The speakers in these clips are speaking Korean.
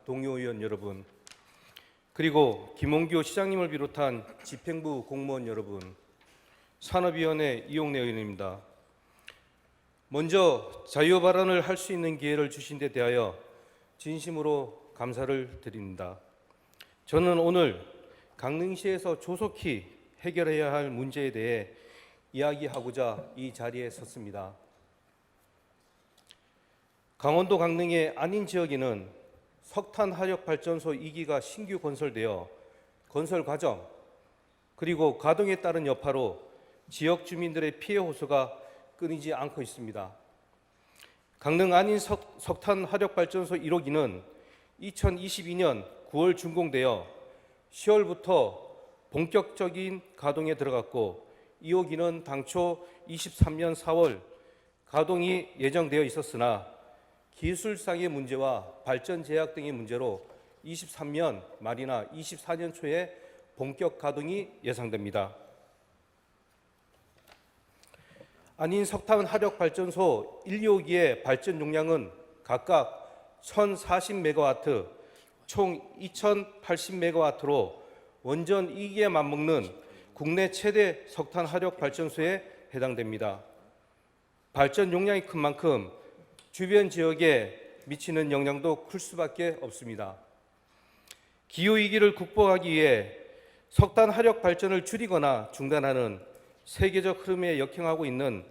동료 의원 여러분, 그리고 김홍규 시장님을 비롯한 집행부 공무원 여러분, 산업위원회 이용래 의원입니다. 먼저 자유 발언을 할 수 있는 기회를 주신 데 대하여 진심으로 감사를 드립니다. 저는 오늘 강릉시에서 조속히 해결해야 할 문제에 대해 이야기하고자 이 자리에 섰습니다. 강원도 강릉의 안인 지역에는 석탄 화력 발전소 2기가 신규 건설되어 건설 과정 그리고 가동에 따른 여파로 지역 주민들의 피해 호소가 끊이지 않고 있습니다. 강릉 안인 석탄 화력 발전소 1호기는 2022년 9월 준공되어 10월부터 본격적인 가동에 들어갔고 2호기는 당초 23년 4월 가동이 예정되어 있었으나 기술상의 문제와 발전 제약 등의 문제로 23년 말이나 24년 초에 본격 가동이 예상됩니다. 안인 석탄 화력 발전소 1, 2호기의 발전 용량은 각각 1040메가와트, 총 2080메가와트로 원전 2기에 맞먹는 국내 최대 석탄 화력 발전소에 해당됩니다. 발전 용량이 큰 만큼 주변 지역에 미치는 영향도 클 수밖에 없습니다. 기후위기를 극복하기 위해 석탄 화력 발전을 줄이거나 중단하는 세계적 흐름에 역행하고 있는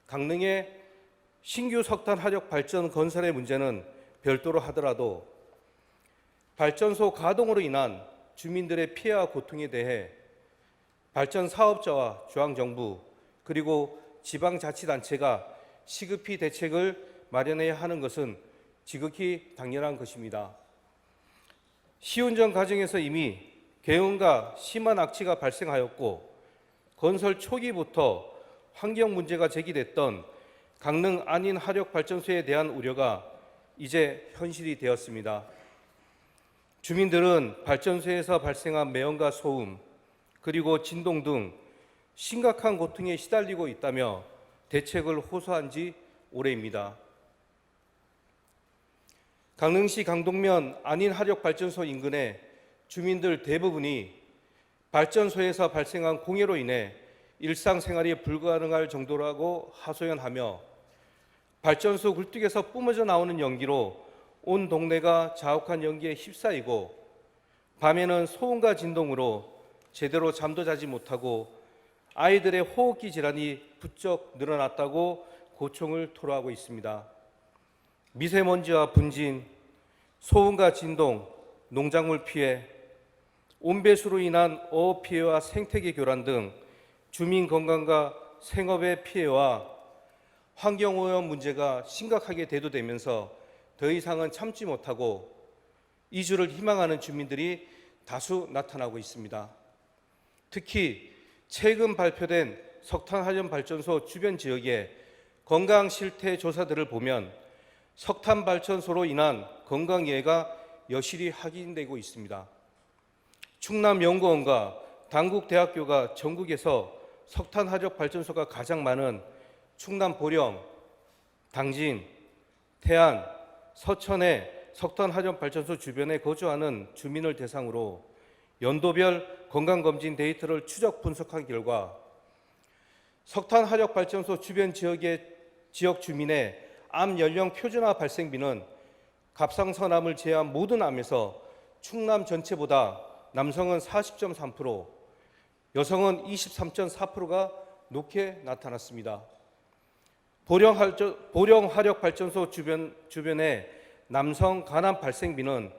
강릉의 신규 석탄 화력 발전 건설의 문제는 별도로 하더라도 발전소 가동으로 인한 주민들의 피해와 고통에 대해 발전 사업자와 중앙정부 그리고 지방자치단체가 시급히 대책을 마련해야 하는 것은 지극히 당연한 것입니다. 시운전 과정에서 이미 계엄과 심한 악취가 발생하였고 건설 초기부터 환경 문제가 제기됐던 강릉 안인 화력 발전소에 대한 우려가 이제 현실이 되었습니다. 주민들은 발전소에서 발생한 매연과 소음 그리고 진동 등 심각한 고통에 시달리고 있다며 대책을 호소한 지 오래입니다. 강릉시 강동면 안인 화력 발전소 인근의 주민들 대부분이 발전소에서 발생한 공해로 인해 일상생활이 불가능할 정도라고 하소연하며 발전소 굴뚝에서 뿜어져 나오는 연기로 온 동네가 자욱한 연기에 휩싸이고 밤에는 소음과 진동으로 제대로 잠도 자지 못하고 아이들의 호흡기 질환이 부쩍 늘어났다고 고충을 토로하고 있습니다. 미세먼지와 분진, 소음과 진동, 농작물 피해, 온배수로 인한 어업 피해와 생태계 교란 등 주민 건강과 생업의 피해와 환경오염 문제가 심각하게 대두되면서 더 이상은 참지 못하고 이주를 희망하는 주민들이 다수 나타나고 있습니다. 특히 최근 발표된 석탄화력 발전소 주변 지역의 건강 실태 조사들을 보면 석탄 발전소로 인한 건강예가 여실히 확인되고 있습니다. 충남연구원과 단국대학교가 전국에서 석탄 화력 발전소가 가장 많은 충남 보령, 당진, 태안, 서천의 석탄 화력 발전소 주변에 거주하는 주민을 대상으로 연도별 건강검진 데이터를 추적 분석한 결과 석탄 화력 발전소 주변 지역 주민의 암 연령 표준화 발생비는 갑상선암을 제외한 모든 암에서 충남 전체보다 남성은 40.3%, 여성은 23.4%가 높게 나타났습니다. 보령 화력 발전소 주변의 남성 간암 발생비는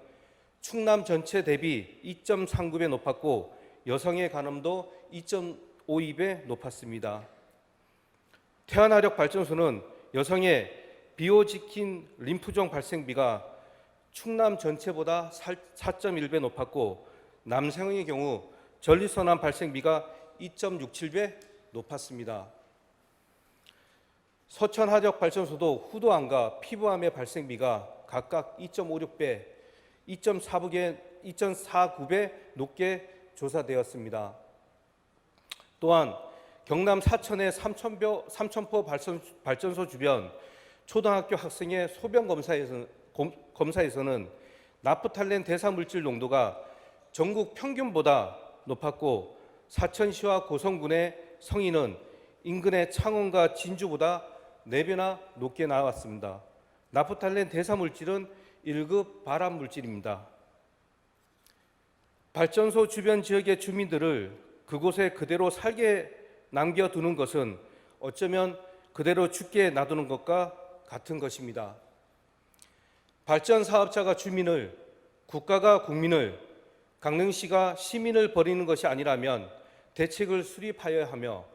충남 전체 대비 2.39배 높았고 여성의 간암도 2.52배 높았습니다. 태안 화력 발전소는 여성의 비호지킨 림프종 발생비가 충남 전체보다 4.1배 높았고 남성의 경우 전립선암 발생비가 2.67배 높았습니다. 서천 화력 발전소도 후두암과 피부암의 발생비가 각각 2.56배, 2.49배 높게 조사되었습니다. 또한 경남 사천의 삼천포 발전소 주변 초등학교 학생의 소변 검사에서는 나프탈렌 대사물질 농도가 전국 평균보다 높았고 사천시와 고성군의 성인은 인근의 창원과 진주보다 4배나 높게 나왔습니다. 나프탈렌 대사물질은 1급 발암물질입니다. 발전소 주변 지역의 주민들을 그곳에 그대로 살게 남겨두는 것은 어쩌면 그대로 죽게 놔두는 것과 같은 것입니다. 발전 사업자가 주민을, 국가가 국민을, 강릉시가 시민을 버리는 것이 아니라면 대책을 수립하여야 하며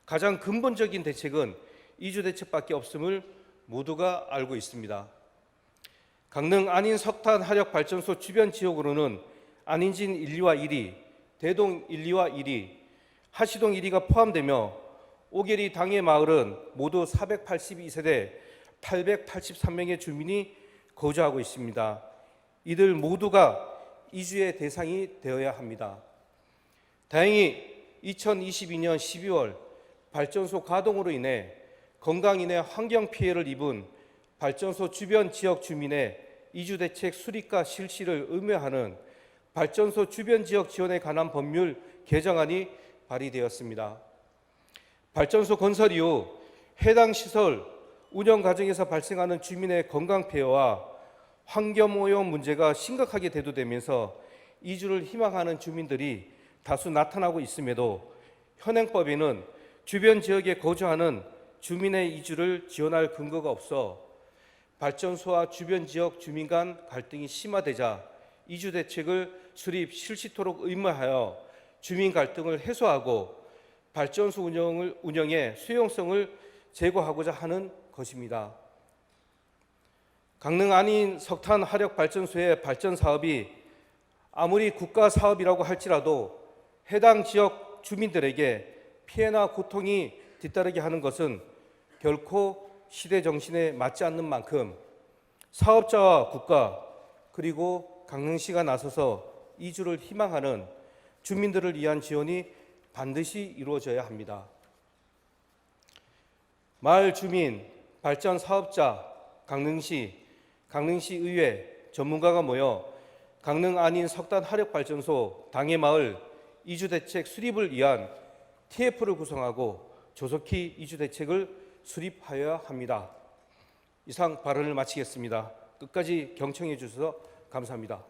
가장 근본적인 대책은 이주대책밖에 없음을 모두가 알고 있습니다. 강릉 안인 석탄 화력 발전소 주변 지역으로는 안인진 1리와 1리, 대동 1리와 1리, 하시동 1리가 포함되며 오계리 당해 마을은 모두 482세대 883명의 주민이 거주하고 있습니다. 이들 모두가 이주의 대상이 되어야 합니다. 다행히 2022년 12월 발전소 가동으로 인해 건강인의 환경 피해를 입은 발전소 주변 지역 주민의 이주대책 수립과 실시를 의무화하는 발전소 주변 지역 지원에 관한 법률 개정안이 발의되었습니다. 발전소 건설 이후 해당 시설 운영 과정에서 발생하는 주민의 건강 피해와 환경오염 문제가 심각하게 대두되면서 이주를 희망하는 주민들이 다수 나타나고 있음에도 현행법에는 주변 지역에 거주하는 주민의 이주를 지원할 근거가 없어 발전소와 주변 지역 주민 간 갈등이 심화되자 이주 대책을 수립 실시토록 의무하여 주민 갈등을 해소하고 발전소 운영의 수용성을 제고하고자 하는 것입니다. 강릉 안인 석탄 화력 발전소의 발전 사업이 아무리 국가 사업이라고 할지라도 해당 지역 주민들에게 피해나 고통이 뒤따르게 하는 것은 결코 시대 정신에 맞지 않는 만큼 사업자와 국가 그리고 강릉시가 나서서 이주를 희망하는 주민들을 위한 지원이 반드시 이루어져야 합니다. 마을 주민, 발전 사업자, 강릉시 의회 전문가가 모여 강릉 안인 석탄 화력 발전소 당해마을 이주대책 수립을 위한 TF를 구성하고 조속히 이주대책을 수립하여야 합니다. 이상 발언을 마치겠습니다. 끝까지 경청해 주셔서 감사합니다.